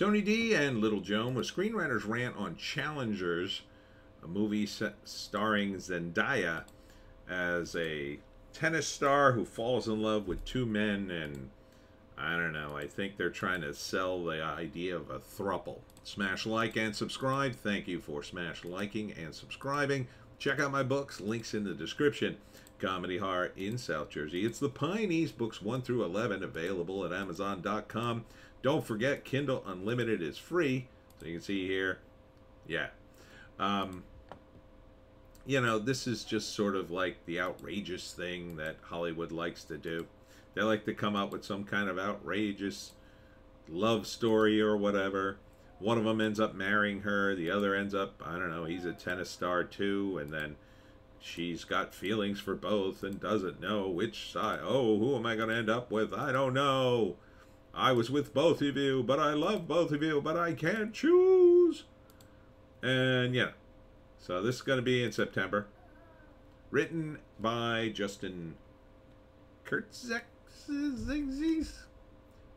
Tony D and Little Joan with Screenwriter's Rant on Challengers, a movie starring Zendaya as a tennis star who falls in love with two men, and I don't know, I think they're trying to sell the idea of a throuple. Smash like and subscribe. Thank you for smash liking and subscribing. Check out my books, links in the description. Comedy Horror in South Jersey. It's the Pineys, books 1 through 11, available at Amazon.com. Don't forget, Kindle Unlimited is free. So you can see here, yeah. You know, this is just sort of like the outrageous thing that Hollywood likes to do. They like to come up with some kind of outrageous love story or whatever. One of them ends up marrying her. The other ends up, I don't know, he's a tennis star too. And then she's got feelings for both and doesn't know which side. Oh, who am I going to end up with? I don't know. I was with both of you, but I love both of you, but I can't choose. And, yeah. So this is going to be in September. Written by Justin Kurtzis.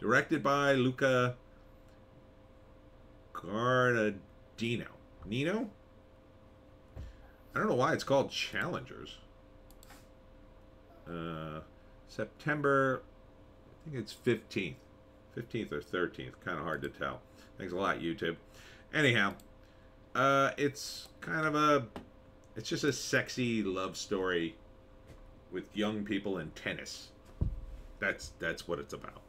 Directed by Luca Guadagnino. Nino? I don't know why it's called Challengers. September, I think it's 15th. 15th or 13th. Kind of hard to tell. Thanks a lot, YouTube. Anyhow, it's kind of a, it's just a sexy love story with young people in tennis. That's what it's about.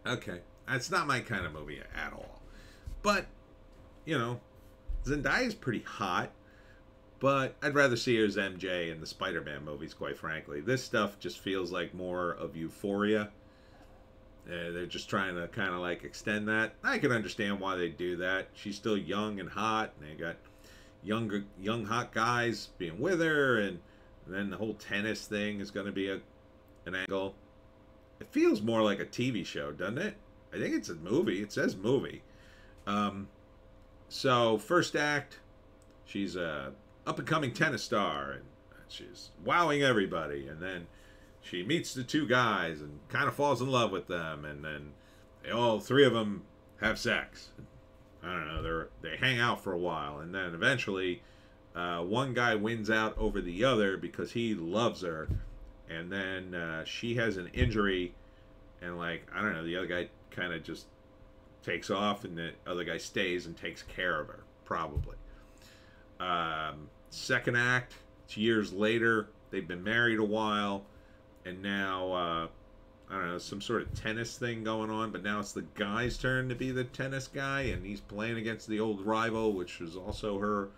Okay. It's not my kind of movie at all. But, you know, Zendaya's pretty hot. But I'd rather see her as MJ in the Spider-Man movies, quite frankly. This stuff just feels like more of Euphoria. They're just trying to kind of like extend that. I can understand why they do that. She's still young and hot, and they got young hot guys being with her, and then the whole tennis thing is going to be an angle. It feels more like a TV show, doesn't it? I think it's a movie. It says movie. So first act, she's a up-and-coming tennis star, and she's wowing everybody, and then she meets the two guys and kind of falls in love with them, and then all three of them have sex. I don't know, they hang out for a while, and then eventually one guy wins out over the other because he loves her, and then she has an injury, and like, I don't know, the other guy kind of just takes off, and the other guy stays and takes care of her, probably. Second act, it's years later, they've been married a while, and now, I don't know, some sort of tennis thing going on, but now it's the guy's turn to be the tennis guy, and he's playing against the old rival, which is also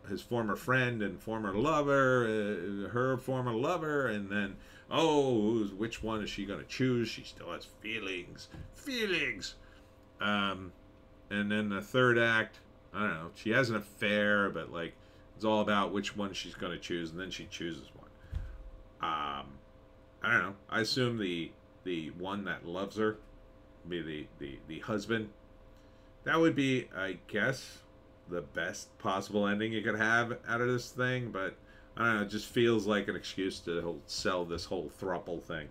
his former friend and former lover, her former lover, and then, oh, which one is she going to choose? She still has feelings. And then the third act, I don't know, she has an affair, but like, it's all about which one she's going to choose, and then she chooses one. I don't know. I assume the one that loves her be the husband. That would be, I guess, the best possible ending you could have out of this thing, but I don't know, it just feels like an excuse to sell this whole throuple thing.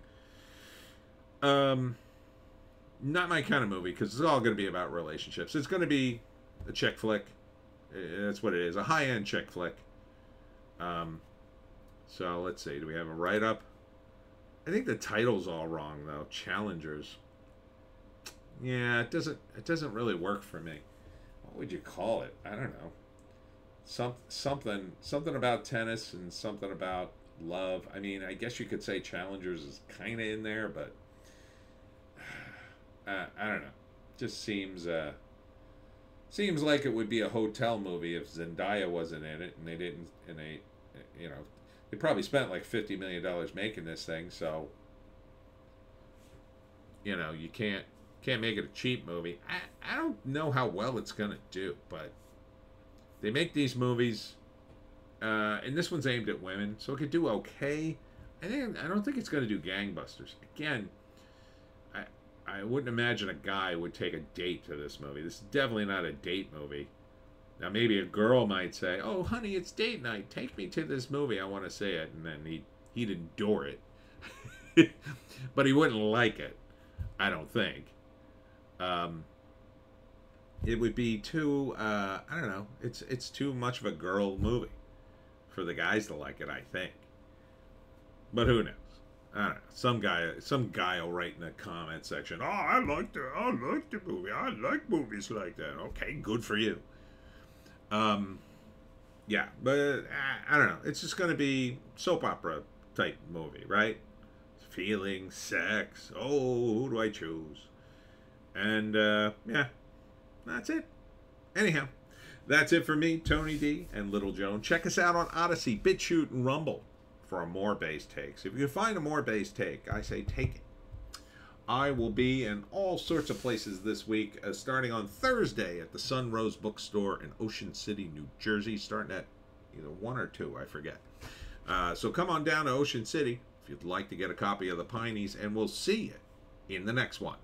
Not my kind of movie, because it's all going to be about relationships. It's going to be a chick flick. That's what it is, a high-end chick flick. So let's see, do we have a write-up? I think the title's all wrong though. Challengers. Yeah, it doesn't really work for me. What would you call it? I don't know. Something about tennis and something about love. I mean, I guess you could say Challengers is kind of in there, but I don't know. Just seems like it would be a hotel movie if Zendaya wasn't in it, and they you know, they probably spent like $50 million making this thing, so you know, you can't make it a cheap movie. I don't know how well it's gonna do, but they make these movies, and this one's aimed at women, so it could do okay. I don't think it's gonna do gangbusters. Again, I wouldn't imagine a guy would take a date to this movie. This is definitely not a date movie. Now, maybe a girl might say, oh, honey, it's date night. Take me to this movie. I want to see it. And then he'd adore it. But he wouldn't like it, I don't think. It would be too, I don't know, it's too much of a girl movie for the guys to like it, I think. But who knows? I don't know. Some guy will write in the comment section, "Oh, I like the movie. I like movies like that." Okay, good for you. Yeah, but I don't know. It's just going to be soap opera type movie, right? Feeling, sex. Oh, who do I choose? And yeah, that's it. Anyhow, that's it for me, Tony D and Little Joan. Check us out on Odysee, Bitchute, and Rumble for a more base takes. If you can find a more base take, I say take it. I will be in all sorts of places this week, starting on Thursday at the Sunrose Bookstore in Ocean City, New Jersey, starting at either 1 or 2, I forget. So come on down to Ocean City if you'd like to get a copy of the Pineys, and we'll see you in the next one.